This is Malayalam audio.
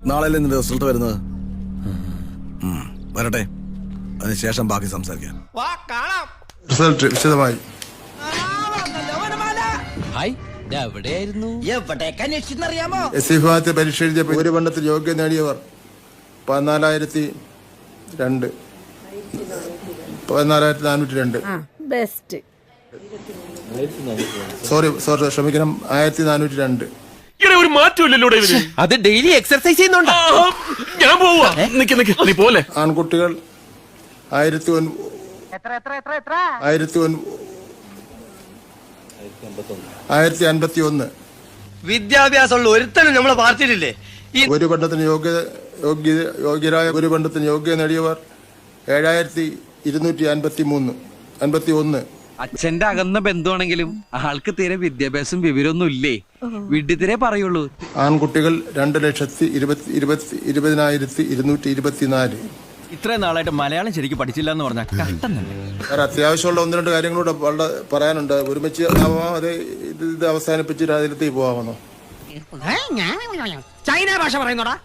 നാളെ നിന്റെ റിസൾട്ട് വരുന്നത്. വരട്ടെ, അതിനുശേഷം ബാക്കി സംസാരിക്കാം. റിസൾട്ട് വിശദമായി. എസ് സി വിഭാഗത്തിൽ പരീക്ഷ എഴുതിയ ഭൂരിപണ്ണത്തിൽ യോഗ്യത നേടിയവർ 14,402. ബെസ്റ്റ്. സോറി ക്ഷമിക്കണം, 1402. ഒരു മാറ്റമില്ലല്ലോ അത് ഡെയിലി എക്സർസൈസ് ചെയ്യുന്നുണ്ടോ? ഞാൻ പോവാ. നീ പോലെ. ആൺകുട്ടികൾ 1051. വിദ്യാഭ്യാസമുള്ള ഒരുത്തനും നമ്മളെ പാർട്ടിയിലില്ലേ? ഭൂരിപണ്ണത്തിന് യോഗ്യരായ ഭൂരിപണ്ണത്തിന് യോഗ്യത നേടിയവർ 7251. അച്ഛന്റെ അകന്ന ബന്ധുവാണെങ്കിലും ആൾക്ക് തീരെ വിദ്യാഭ്യാസം വിവരമൊന്നും ഇല്ലേ? വിഡ്ഢിത്തിരെ പറയുള്ളൂ. ആൺകുട്ടികൾ 2,20,224. ഇത്രയും നാളായിട്ട് മലയാളം ശരിക്കും പഠിച്ചില്ല എന്ന് പറഞ്ഞാൽ കഷ്ടം തന്നെ. വേറെ അത്യാവശ്യമുള്ള 1-2 കാര്യങ്ങളൂടെ വളരെ പറയാനുണ്ട്. ഒരുമിച്ച് ആവാമോ, അതെ ഇത് അവസാനിപ്പിച്ച് രാജ്യത്തേക്ക് പോവാമെന്നോ? ചൈന ഭാഷ പറയുന്നോടാ.